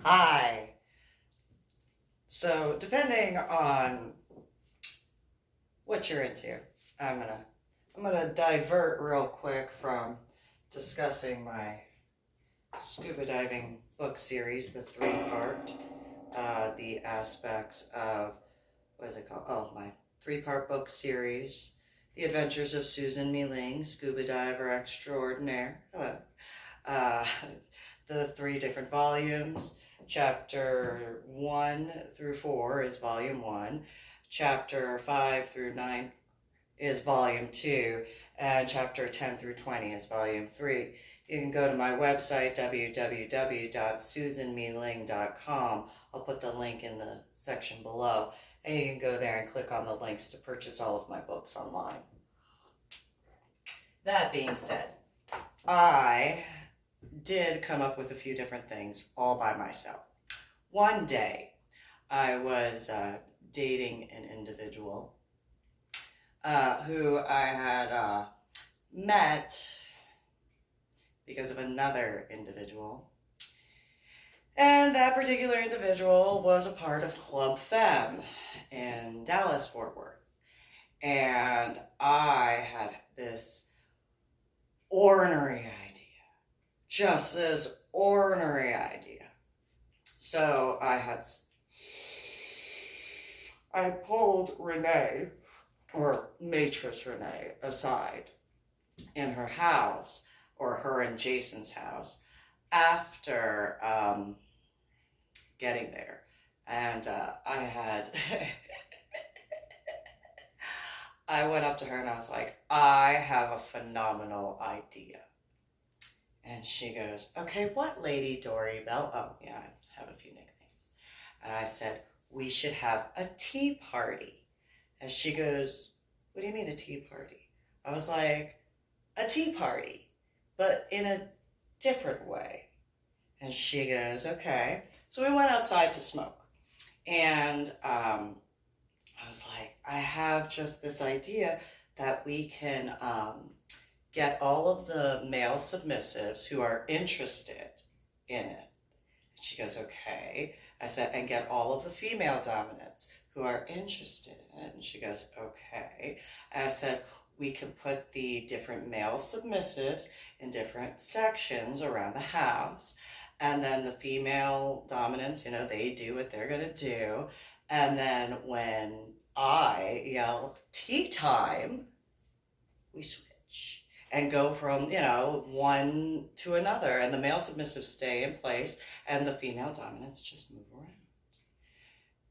Hi. So, depending on what you're into, I'm gonna divert real quick from discussing my scuba diving book series, the three-part, the aspects of what is it called? Oh, my three-part book series, The Adventures of Susan MeeLing, Scuba Diver Extraordinaire. Hello. Uh, the 3 different volumes. Chapter 1 through 4 is volume 1. Chapter 5 through 9 is volume 2. And chapter 10 through 20 is volume 3. You can go to my website, www.susanmeeling.com. I'll put the link in the section below. And you can go there and click on the links to purchase all of my books online. That being said, I did come up with a few different things all by myself. One day, I was dating an individual who I had met because of another individual. And that particular individual was a part of ClubFEM in Dallas, Fort Worth. And I had this ornery idea. Just this ornery idea. So I pulled Renee, or Maitresse Renee, aside in her house, or her and Jason's house, after getting there. And I went up to her and I was like, I have a phenomenal idea. And she goes, okay, what lady, Dori, Belle? Oh, yeah, I have a few nicknames. And I said, we should have a tea party. And she goes, what do you mean a tea party? I was like, a tea party, but in a different way. And she goes, okay. So we went outside to smoke. And I was like, I have just this idea that we can get all of the male submissives who are interested in it. And she goes, okay. I said, and get all of the female dominants who are interested in it. And she goes, okay. And I said, we can put the different male submissives in different sections around the house. And then the female dominants, they do what they're going to do. And then when I yell tea time, we switch and go from, one to another. And the male submissives stay in place and the female dominants just move around.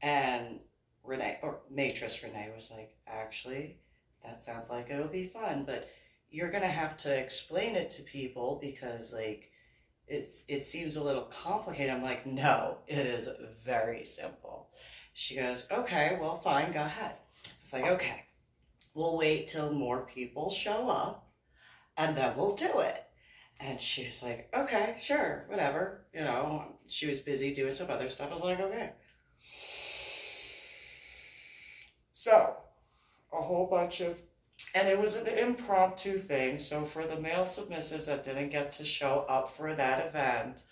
And Renee, or Maitresse Renee, was like, actually, that sounds like it'll be fun, but you're going to have to explain it to people because, it seems a little complicated. I'm like, no, it is very simple. She goes, okay, well, fine, go ahead. It's like, okay, we'll wait till more people show up and then we'll do it. And she was like, okay, sure, whatever. She was busy doing some other stuff. I was like, okay. So, a whole bunch of, and it was an impromptu thing. So for the male submissives that didn't get to show up for that event,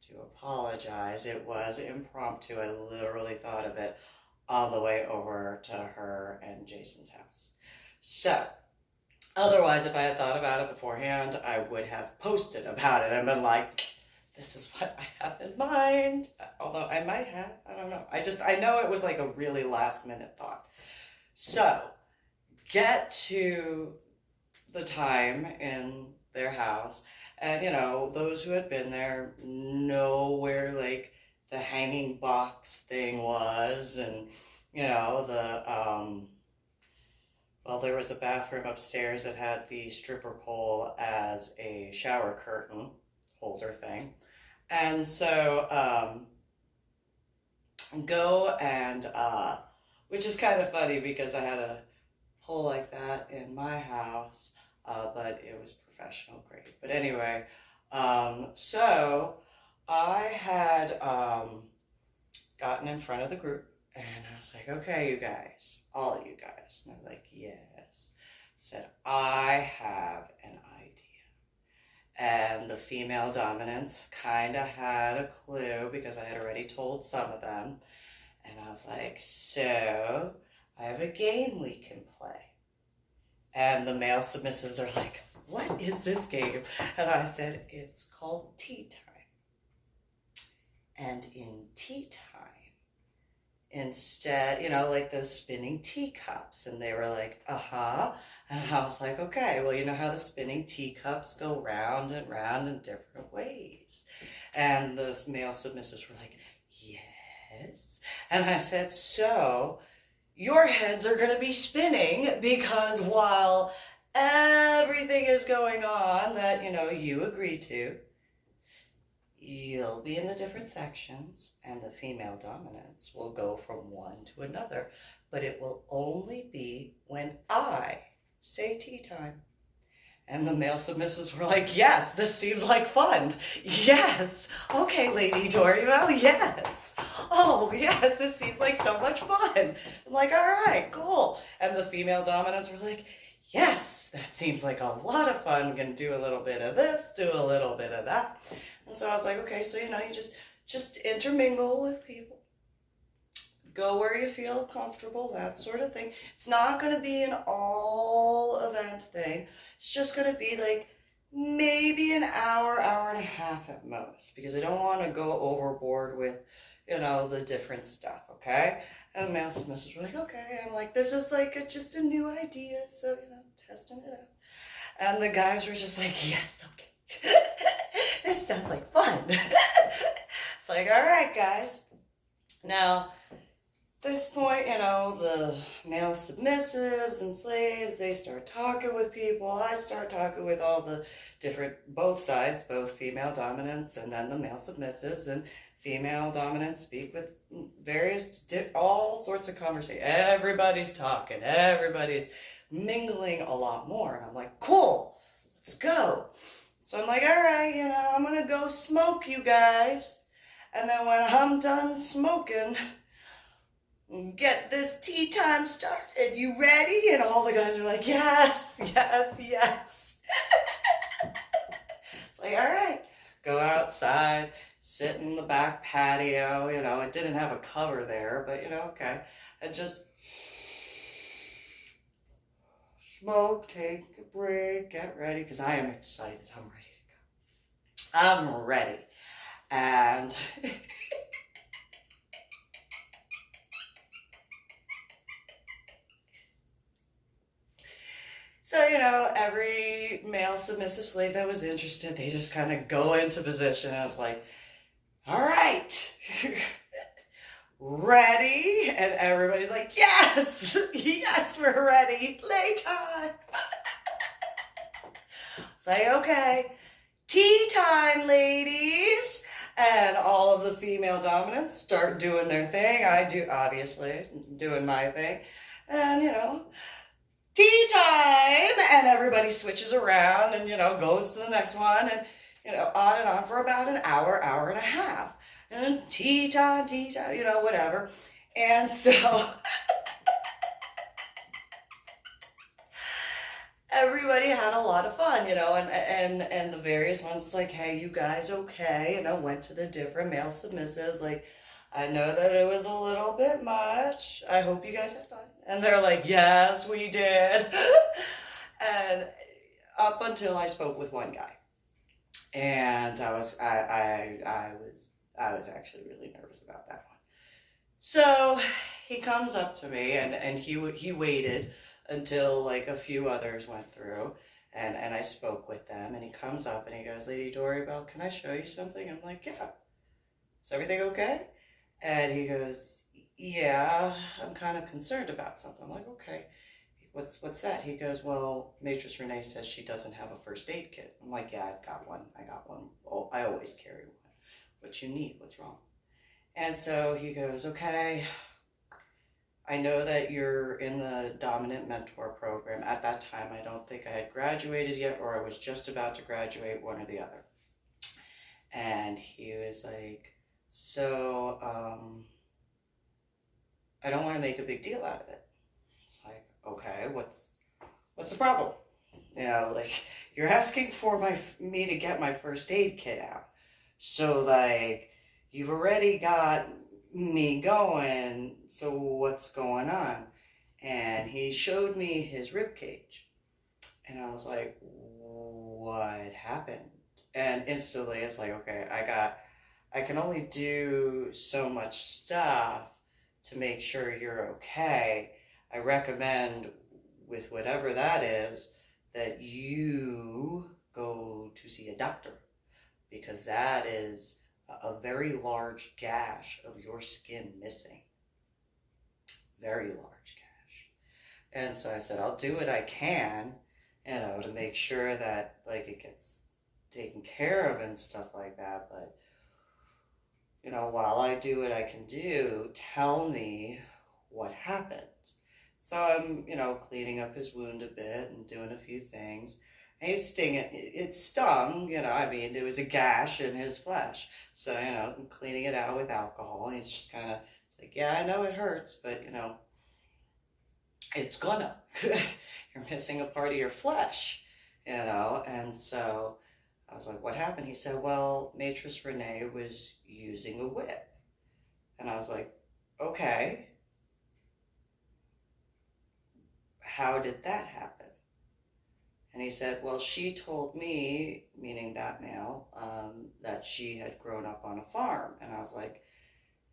to apologize, it was impromptu. I literally thought of it on the way over to her and Jason's house. So, otherwise, if I had thought about it beforehand, I would have posted about it and been like, this is what I have in mind. Although I might have, I don't know. I know it was like a really last minute thought. So, get to the time in their house, and those who had been there know where the hanging box thing was, and there was a bathroom upstairs that had the stripper pole as a shower curtain holder thing. And so go and which is kind of funny because I had a pole like that in my house, but it was professional grade. But anyway, so I had gotten in front of the group and I was like, okay, you guys, all of you guys. And they're like, yes. I said, I have an idea. And the female dominants kind of had a clue because I had already told some of them. And I was like, so I have a game we can play. And the male submissives are like, what is this game? And I said, it's called tea time. And in tea time, instead, like those spinning teacups. And they were like, uh-huh. And I was like, okay, well, you know how the spinning teacups go round and round in different ways. And those male submissives were like, yes. And I said, so your heads are going to be spinning because while everything is going on that, you agree to, you'll be in the different sections and the female dominants will go from one to another, but it will only be when I say tea time. And the male submissives were like, yes, this seems like fun. Yes. Okay, Lady Dori, well, yes. Oh, yes, this seems like so much fun. I'm like, all right, cool. And the female dominants were like, yes, that seems like a lot of fun. Can do a little bit of this, do a little bit of that. And so I was like, okay, so, you just intermingle with people. Go where you feel comfortable, that sort of thing. It's not going to be an all-event thing. It's just going to be like maybe an hour, hour and a half at most, because I don't want to go overboard with, the different stuff, okay? And the male submissives were like, okay. I'm like, this is like just a new idea, so, testing it out. And the guys were just like, yes, okay. This sounds like fun. It's like, all right, guys. Now, this point, the male submissives and slaves, they start talking with people. I start talking with all the different, both sides, both female dominants and then the male submissives. And female dominants speak with all sorts of conversation. Everybody's talking. Everybody's mingling a lot more. And I'm like, cool, let's go. So I'm like, all right, I'm going to go smoke, you guys. And then when I'm done smoking, get this tea time started. You ready? And all the guys are like, yes, yes, yes. It's like, all right, go outside, sit in the back patio. It didn't have a cover there, but, okay. And just smoke, take a break, get ready, because I am excited. I'm ready to go. I'm ready. And so, every male submissive slave that was interested, they just kind of go into position. I was like, all right, ready? And everybody's like, yes, yes, we're ready. Playtime. It's like, okay, tea time, ladies. And all of the female dominants start doing their thing. I do, obviously, doing my thing. And, tea time. And everybody switches around and, goes to the next one. And, on and on for about an hour, hour and a half. And then tea time, whatever. And so everybody had a lot of fun, and the various ones, it's like, hey, you guys okay? Went to the different male submissives, like, I know that it was a little bit much. I hope you guys had fun. And they're like, yes, we did. And up until I spoke with one guy. And I was actually really nervous about that one. So he comes up to me and he waited until like a few others went through and I spoke with them, and he comes up and he goes, Lady Dori, Belle, can I show you something? I'm like, yeah. Is everything okay? And he goes, yeah, I'm kind of concerned about something. I'm like, okay. What's that? He goes, well, Maitresse Renee says she doesn't have a first aid kit. I'm like, yeah, I've got one. I got one. Oh, I always carry one. What you need? What's wrong? And so he goes, okay, I know that you're in the Dominant Mentor program. At that time, I don't think I had graduated yet, or I was just about to graduate, one or the other. And he was like, so, I don't want to make a big deal out of it. It's like, okay, what's the problem? You know, like, you're asking for me to get my first aid kit out. So, like, you've already got me going, so what's going on? And he showed me his rib cage. And I was like, what happened? And instantly it's like, okay, I can only do so much stuff to make sure you're okay. I recommend, with whatever that is, that you go to see a doctor, because that is a very large gash of your skin missing. Very large gash. And so I said, I'll do what I can, you know, to make sure that, like, it gets taken care of and stuff like that. But, you know, while I do what I can do, tell me what happened. So I'm, you know, cleaning up his wound a bit and doing a few things. And he's stinging, it stung, you know, I mean, there was a gash in his flesh. So, you know, I'm cleaning it out with alcohol. And he's just kind of, it's like, yeah, I know it hurts, but, you know, it's gonna. You're missing a part of your flesh, you know? And so I was like, what happened? He said, well, Maitresse Renee was using a whip. And I was like, okay. How did that happen? And he said, well, she told me, meaning that male, that she had grown up on a farm. And I was like,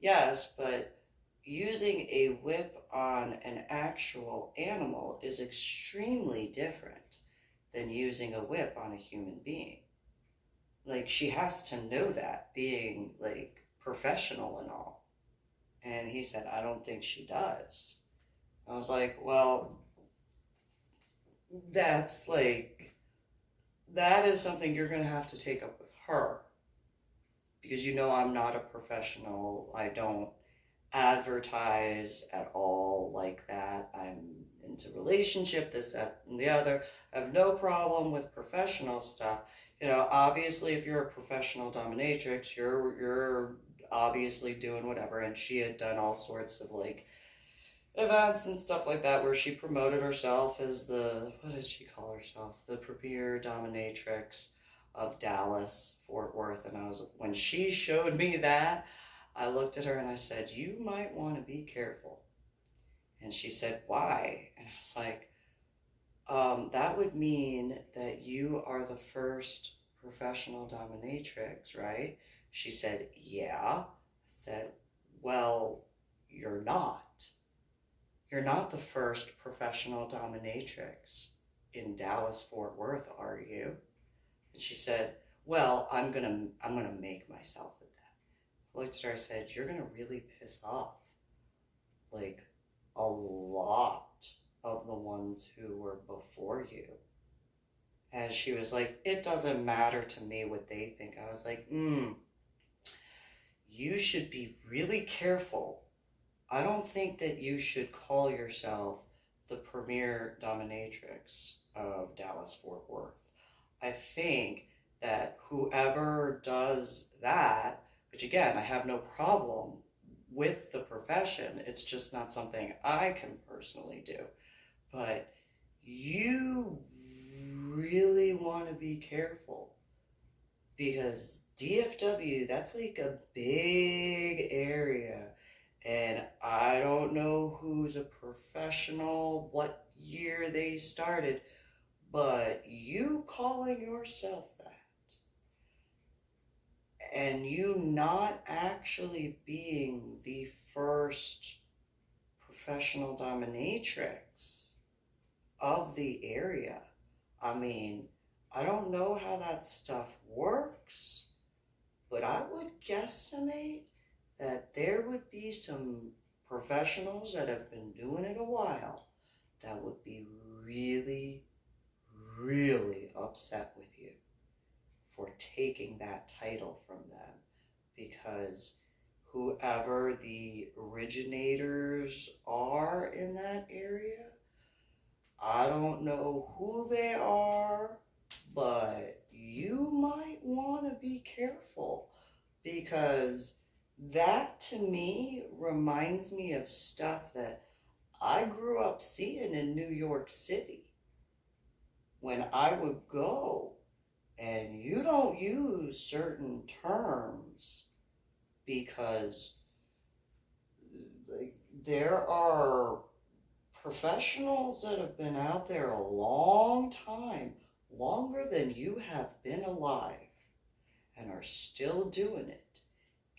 yes, but using a whip on an actual animal is extremely different than using a whip on a human being. Like, she has to know that, being, like, professional and all. And he said, I don't think she does. I was like, well, that's like, that is something you're going to have to take up with her. Because you know I'm not a professional. I don't advertise at all like that. I'm into relationship, this, that, and the other. I have no problem with professional stuff. You know, obviously, if you're a professional dominatrix, you're obviously doing whatever. And she had done all sorts of, like, events and stuff like that where she promoted herself as the, what did she call herself? The Premier Dominatrix of Dallas, Fort Worth. And when she showed me that, I looked at her and I said, you might want to be careful. And she said, why? And I was like, that would mean that you are the first professional dominatrix, right? She said, yeah. I said, well, you're not. You're not the first professional dominatrix in Dallas, Fort Worth, are you? And she said, well, I'm gonna make myself at that. I looked at her, I said, you're gonna really piss off, like, a lot of the ones who were before you. And she was like, it doesn't matter to me what they think. I was like, you should be really careful. I don't think that you should call yourself the Premier Dominatrix of Dallas, Fort Worth. I think that whoever does that, which again, I have no problem with the profession, it's just not something I can personally do. But you really want to be careful, because DFW, that's like a big area. And I don't know who's a professional, what year they started, but you calling yourself that, and you not actually being the first professional dominatrix of the area. I mean, I don't know how that stuff works, but I would guesstimate that there would be some professionals that have been doing it a while that would be really, really upset with you for taking that title from them, because whoever the originators are in that area, I don't know who they are, but you might want to be careful, because that to me reminds me of stuff that I grew up seeing in New York City. when I would go and you don't use certain terms because like, there are professionals that have been out there a long time, longer than you have been alive, and are still doing it.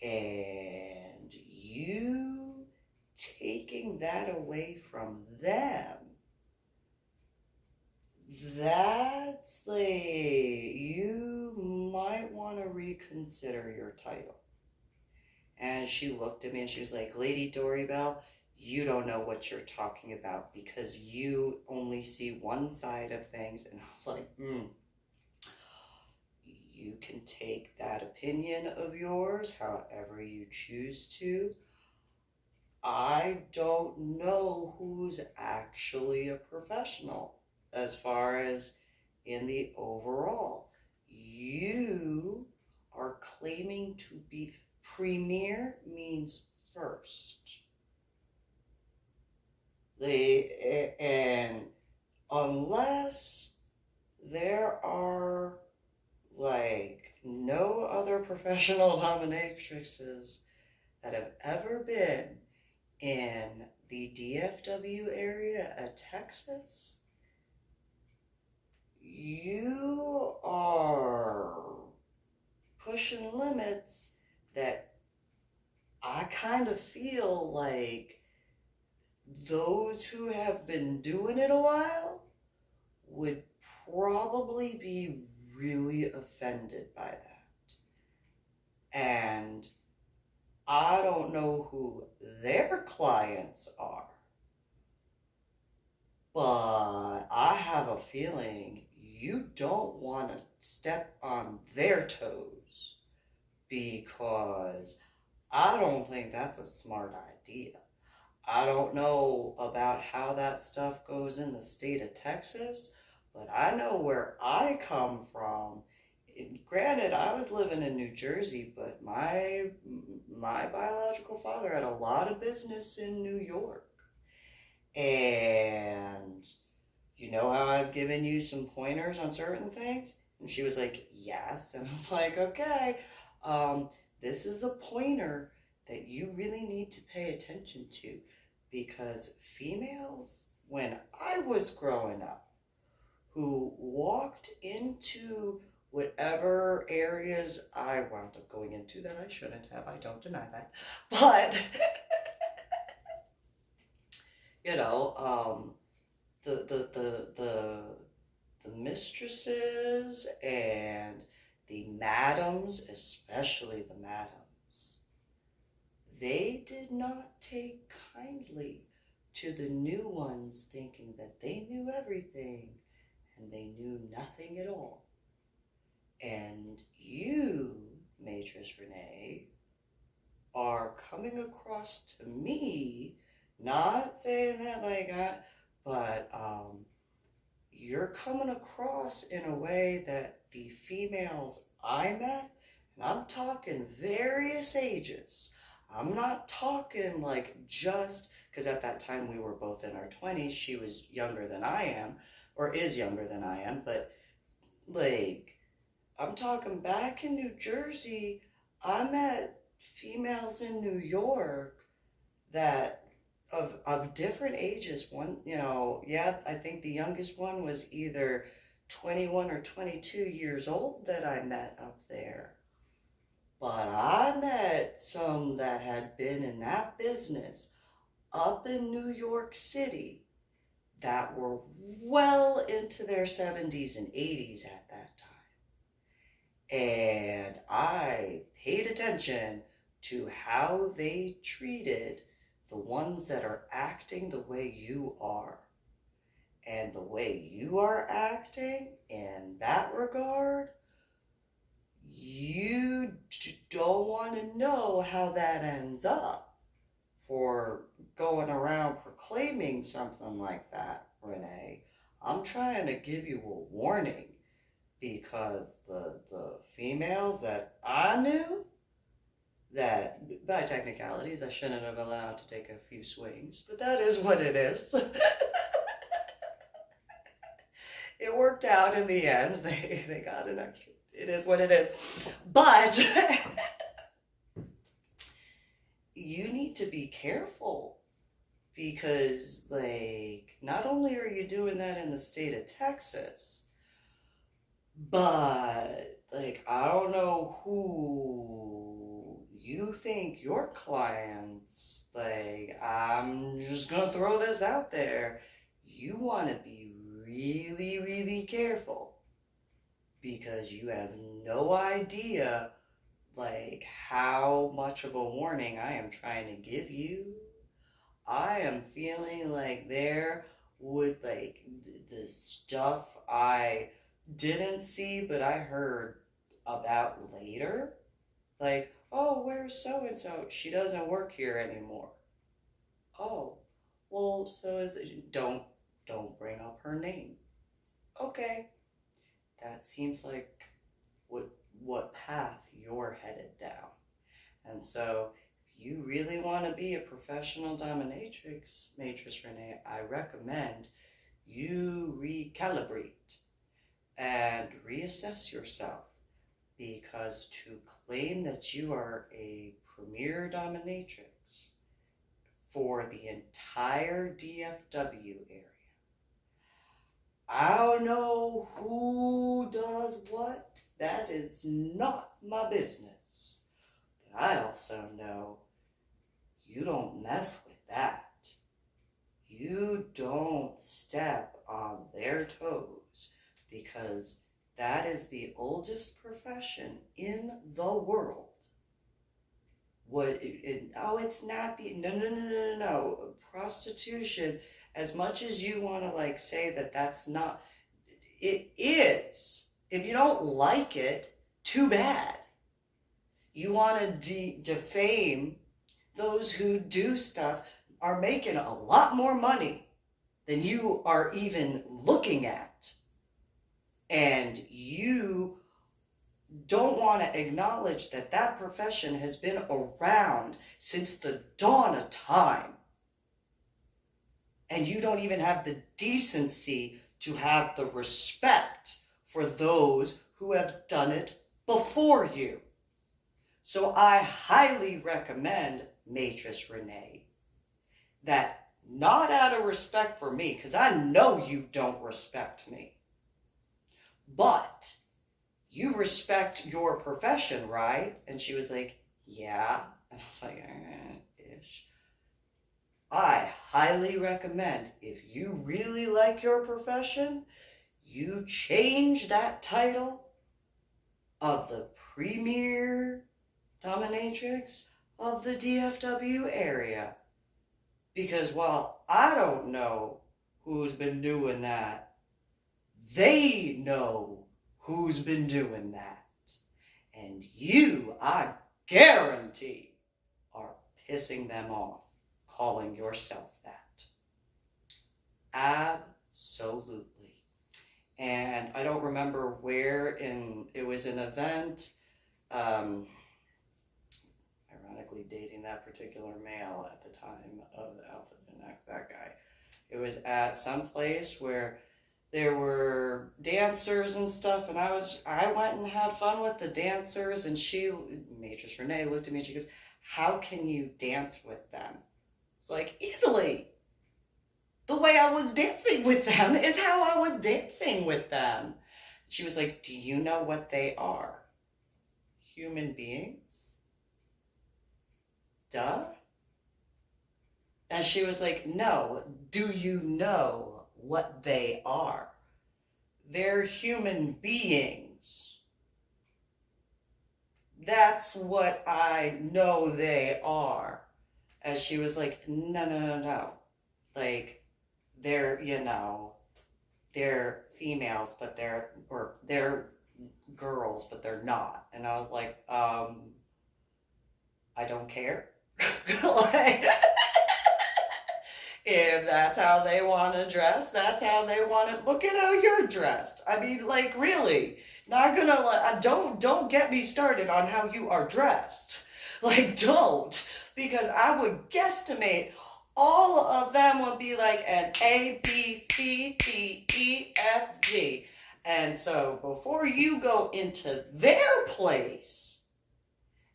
And you taking that away from them, that's like, you might want to reconsider your title. And she looked at me and she was like, Lady Dori Belle, you don't know what you're talking about because you only see one side of things. And I was like, you can take that opinion of yours however you choose to. I don't know who's actually a professional as far as in the overall. You are claiming to be premier means first. And unless there are like no other professional dominatrixes that have ever been in the DFW area of Texas, you are pushing limits that I kind of feel like those who have been doing it a while would probably be really offended by that. And I don't know who their clients are, but I have a feeling you don't want to step on their toes because I don't think that's a smart idea. I don't know about how that stuff goes in the state of Texas, but I know where I come from. Granted, I was living in New Jersey, but my biological father had a lot of business in New York. And you know how I've given you some pointers on certain things? And she was like, yes. And I was like, okay, this is a pointer that you really need to pay attention to, because females, when I was growing up, who walked into whatever areas I wound up going into that I shouldn't have, I don't deny that, but you know, the mistresses and the madams, especially the madams, they did not take kindly to the new ones thinking that they knew everything and they knew nothing at all. And you, Maitresse Renee, are coming across to me, not saying that like but you're coming across in a way that the females I met, and I'm talking various ages, I'm not talking like just, because at that time we were both in our 20s, she was younger than I am, or is younger than I am, but like, I'm talking back in New Jersey, I met females in New York that of different ages. One, you know, yeah, I think the youngest one was either 21 or 22 years old that I met up there. But I met some that had been in that business up in New York City that were well into their 70s and 80s at that time. And I paid attention to how they treated the ones that are acting the way you are. And the way you are acting in that regard, you don't want to know how that ends up for going around proclaiming something like that, Renee. I'm trying to give you a warning, because the females that I knew, that by technicalities I shouldn't have allowed to take a few swings, but that is what it is. it worked out in the end. They got an extra. It is what it is. But you need to be careful because, like, not only are you doing that in the state of Texas, but, like, I don't know who you think your clients, like, I'm just gonna throw this out there. You want to be really, really careful because you have no idea, like, how much of a warning I am trying to give you. I am feeling like there would, like, the stuff I didn't see, but I heard about later. Like, oh, where's so-and-so? She doesn't work here anymore. Oh, well, so is it, don't bring up her name. Okay, that seems like what path you're headed down. And so if you really want to be a professional dominatrix, Maitresse Renee, I recommend you recalibrate and reassess yourself, because to claim that you are a Premier Dominatrix for the entire DFW area, I don't know who does what. That is not my business. But I also know you don't mess with that. You don't step on their toes, because that is the oldest profession in the world. It's not no. Prostitution, as much as you want to, like, say that that's not, it is. If you don't like it, too bad. You want to defame those who do stuff, are making a lot more money than you are even looking at. And you don't want to acknowledge that that profession has been around since the dawn of time. And you don't even have the decency to have the respect for those who have done it before you. So I highly recommend, Maitresse Renee, that, not out of respect for me, because I know you don't respect me, but you respect your profession, right? And she was like, yeah. And I was like, ish. I highly recommend, if you really like your profession, you change that title of the Premier Dominatrix of the DFW area. Because while I don't know who's been doing that, they know who's been doing that. And you, I guarantee, are pissing them off, calling yourself that. Absolutely. And I don't remember where it was an event, ironically dating that particular male at the time of the Alpha Gen X, that guy. It was at some place where there were dancers and stuff, and I went and had fun with the dancers, and Maitresse Renee looked at me and she goes, how can you dance with them? It's like, easily. The way I was dancing with them is how I was dancing with them. She was like, do you know what they are? Human beings? Duh. And she was like, no, do you know what they are? They're human beings. That's what I know they are. And she was like, no. Like, they're females, but they're girls, but they're not. And I was like, I don't care. Like, if that's how they want to dress, that's how they want to. Look at how you're dressed. I mean, like, really, not gonna. Don't get me started on how you are dressed. Like, don't, because I would guesstimate all of them would be like an A, B, C, D, E, F, G. And so before you go into their place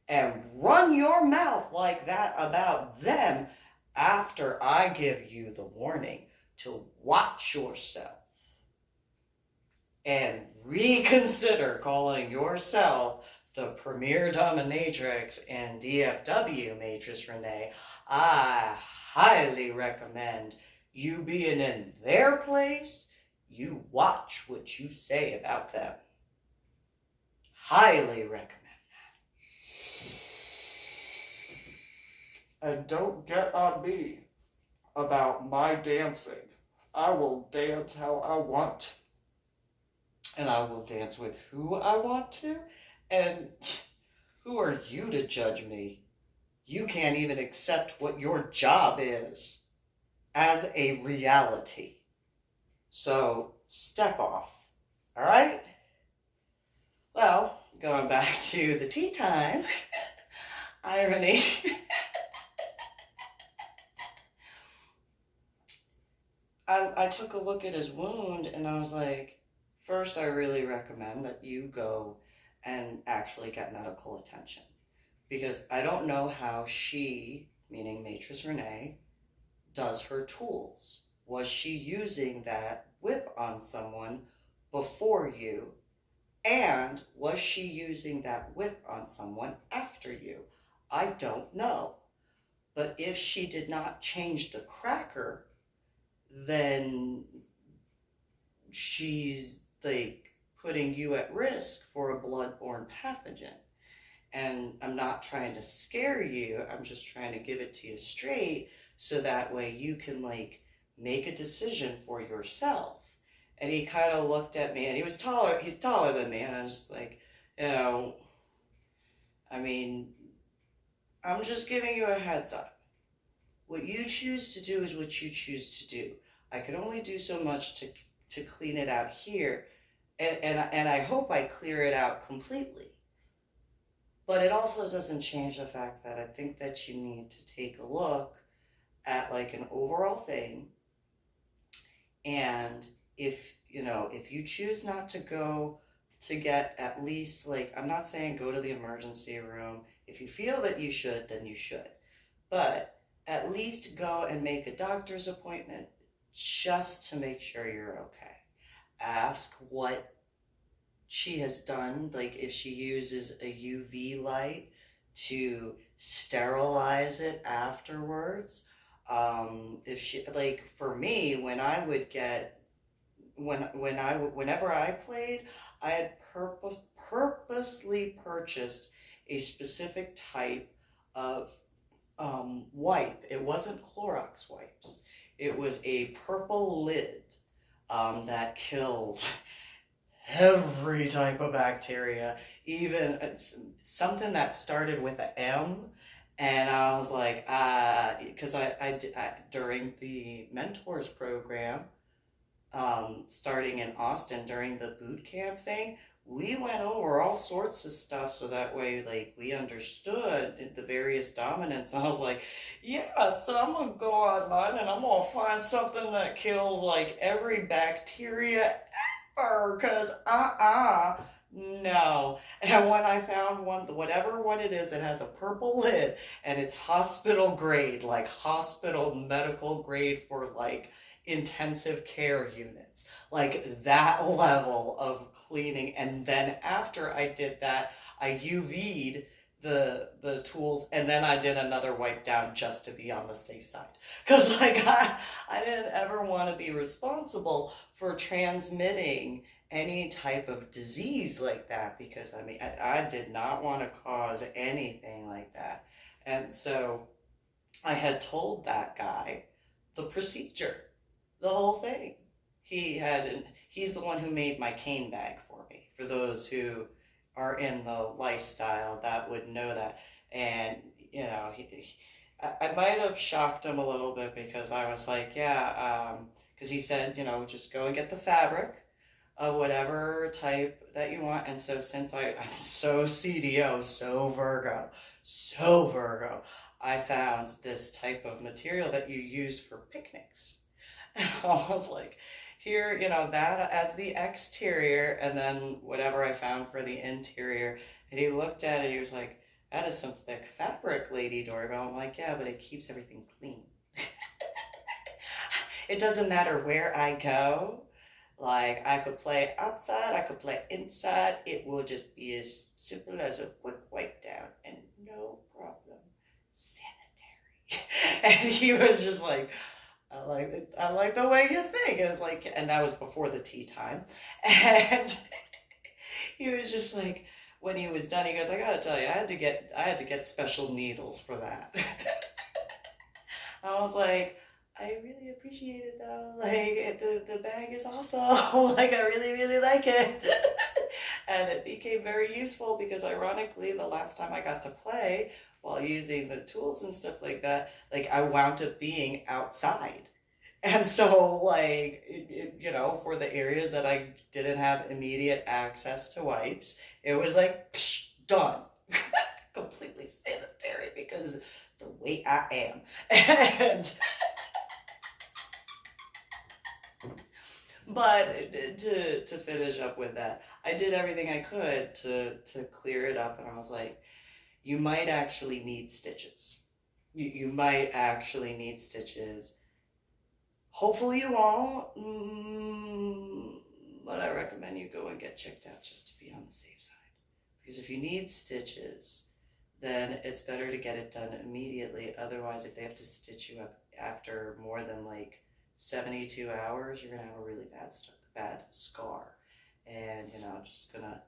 and run your mouth like that about them, after I give you the warning to watch yourself and reconsider calling yourself the Premier Dominatrix and DFW Maitresse Renee, I highly recommend you being in their place. You watch what you say about them. Highly recommend that. And don't get on me about my dancing. I will dance how I want. And I will dance with who I want to. And who are you to judge me? You can't even accept what your job is as a reality. So step off, all right? Well, going back to the tea time, irony. I took a look at his wound and I was like, first, I really recommend that you go and actually get medical attention. Because I don't know how she, meaning Maitresse Renee, does her tools. Was she using that whip on someone before you? And was she using that whip on someone after you? I don't know. But if she did not change the cracker, then she's like putting you at risk for a bloodborne pathogen. And I'm not trying to scare you. I'm just trying to give it to you straight so that way you can like make a decision for yourself. And he kind of looked at me and he's taller than me. And I was just like, I mean, I'm just giving you a heads up. What you choose to do is what you choose to do. I can only do so much to clean it out here. And I hope I clear it out completely. But it also doesn't change the fact that I think that you need to take a look at like an overall thing. And if you choose not to go to get at least like, I'm not saying go to the emergency room. If you feel that you should, then you should. But at least go and make a doctor's appointment just to make sure you're okay. Ask what she has done, like if she uses a UV light to sterilize it afterwards. If she, like for me, whenever I played, I had purposely purchased a specific type of wipe. It wasn't Clorox wipes. It was a purple lid that killed every type of bacteria, even something that started with an M. And I was like, because I during the mentors program, starting in Austin during the boot camp thing, we went over all sorts of stuff so that way like we understood the various dominants. I was like, yeah, so I'm gonna go online and I'm gonna find something that kills like every bacteria ever, because no. And when I found one, whatever one it is, it has a purple lid and it's hospital grade, like hospital medical grade for like intensive care units, like that level of cleaning. And then after I did that, I UV'd the tools, and then I did another wipe down just to be on the safe side, because like I didn't ever want to be responsible for transmitting any type of disease like that, because I mean I did not want to cause anything like that. And so I had told that guy the procedure, the whole thing. He's the one who made my cane bag for me, for those who are in the lifestyle that would know that. And I might have shocked him a little bit, because I was like, yeah, because he said, just go and get the fabric of whatever type that you want. And so since I'm so CDO, so Virgo, I found this type of material that you use for picnics. And I was like, here, that as the exterior, and then whatever I found for the interior. And he looked at it, he was like, that is some thick fabric, Lady Doorbell. I'm like, yeah, but it keeps everything clean. It doesn't matter where I go. Like, I could play outside, I could play inside. It will just be as simple as a quick wipe down and no problem. Sanitary. And he was just like, I like the way you think. And it's like, and that was before the tea time. And he was just like, when he was done, he goes, I gotta tell you, I had to get special needles for that. I was like, I really appreciate it though. Like, the bag is awesome. Like, I really, really like it. And it became very useful because ironically, the last time I got to play while using the tools and stuff like that, like, I wound up being outside. And so, like, for the areas that I didn't have immediate access to wipes, it was like, psh, done. Completely sanitary because the way I am. And but to finish up with that, I did everything I could to clear it up, and I was like, you might actually need stitches. You might actually need stitches. Hopefully you won't, but I recommend you go and get checked out just to be on the safe side. Because if you need stitches, then it's better to get it done immediately. Otherwise, if they have to stitch you up after more than like 72 hours, you're gonna have a really bad scar. And I'm just gonna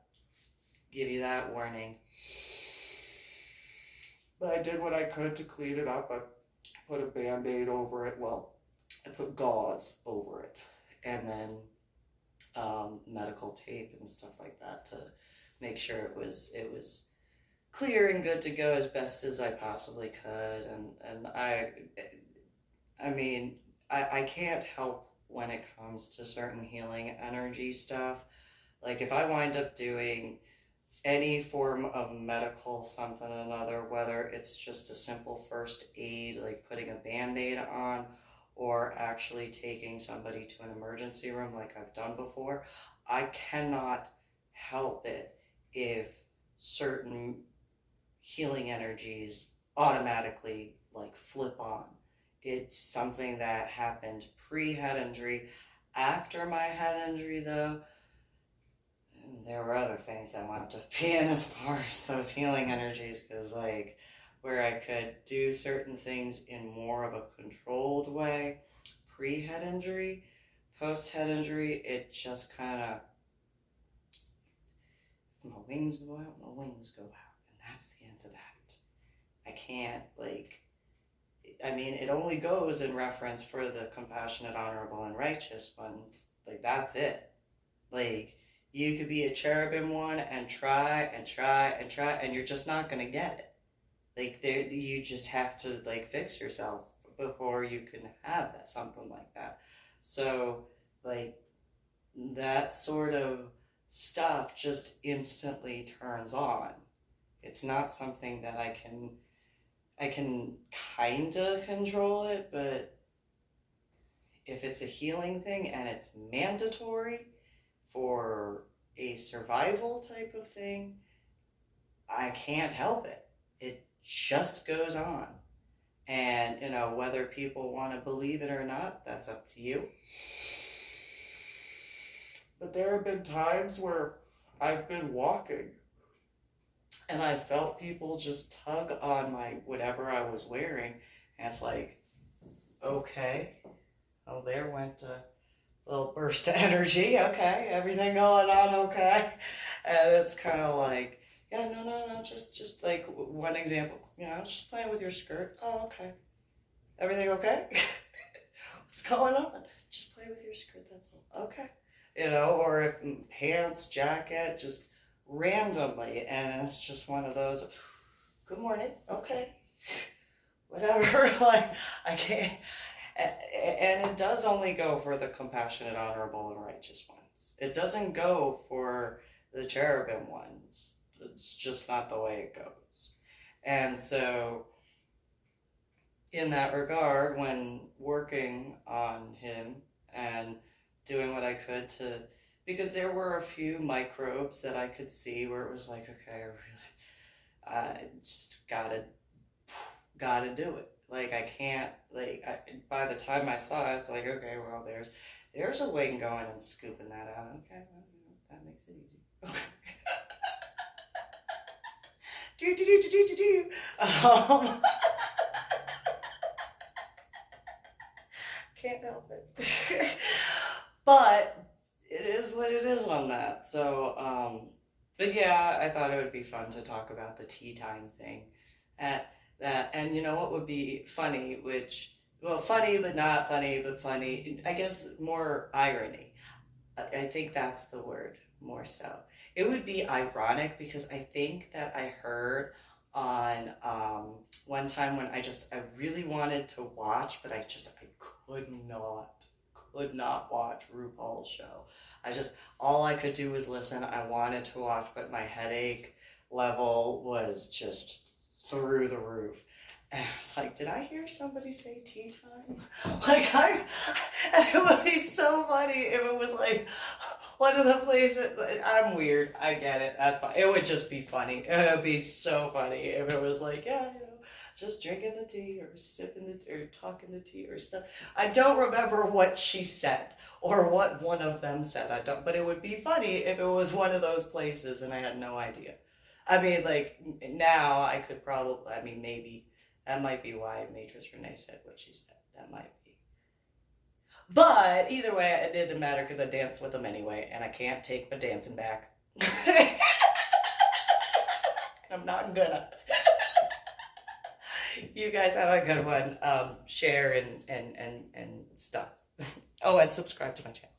give you that warning. But I did what I could to clean it up. I put a Band-Aid over it. Well, I put gauze over it, and then medical tape and stuff like that to make sure it was clear and good to go as best as I possibly could. And I mean, I can't help when it comes to certain healing energy stuff. Like, if I wind up doing any form of medical something or another, whether it's just a simple first aid, like putting a Band-Aid on, or actually taking somebody to an emergency room like I've done before, I cannot help it if certain healing energies automatically like flip on. It's something that happened pre-head injury. After my head injury though, there were other things that wound up being as far as those healing energies, because like where I could do certain things in more of a controlled way pre-head injury, post-head injury, it just kind of, if my wings go out, my wings go out, and that's the end of that. I can't, like, I mean, it only goes in reference for the compassionate, honorable, and righteous ones. Like, that's it. Like, you could be a cherubim one and try and try and try, and you're just not going to get it. Like, you just have to, like, fix yourself before you can have that, something like that. So, like, that sort of stuff just instantly turns on. It's not something that I can kind of control it, but if it's a healing thing and it's mandatory for a survival type of thing, I can't help it. It just goes on. And, whether people want to believe it or not, that's up to you. But there have been times where I've been walking and I felt people just tug on my whatever I was wearing, and it's like, okay, oh, there went a little burst of energy. Okay, everything going on okay? And it's kind of like, yeah, no, just like one example, just playing with your skirt. Oh, okay. Everything okay? What's going on? Just play with your skirt, that's all. Okay. Or if pants, jacket, just randomly, and it's just one of those, good morning, okay. Whatever, like, I can't, and it does only go for the compassionate, honorable, and righteous ones. It doesn't go for the cherubim ones. It's just not the way it goes. And so in that regard when working on him and doing what I could to, because there were a few microbes that I could see where it was like, okay, I just gotta do it. Like, I can't, like, by the time I saw it, it's like, okay, well, there's a way in going and scooping that out. Okay, well, that makes it easy. Okay. Um, can't help it. But it is what it is on that. So, but yeah, I thought it would be fun to talk about the tea time thing. And you know what would be funny, funny but not funny, but funny, I guess more irony. I think that's the word more so. It would be ironic because I think that I heard on one time when I really wanted to watch, but I could not watch RuPaul's show. All I could do was listen. I wanted to watch, but my headache level was just through the roof. And I was like, did I hear somebody say tea time? And it would be so funny if it was like one of the places. I'm weird, I get it, that's fine. It would just be funny. It would be so funny if it was like, yeah, just drinking the tea or sipping the or talking the tea or stuff. I don't remember what she said or what one of them said. But it would be funny if it was one of those places and I had no idea. I mean, like, now I could probably, maybe that might be why Maitresse Renee said what she said. That might be. But either way, it didn't matter because I danced with them anyway, and I can't take my dancing back. I'm not gonna. You guys have a good one. Share and stuff. Oh, and subscribe to my channel.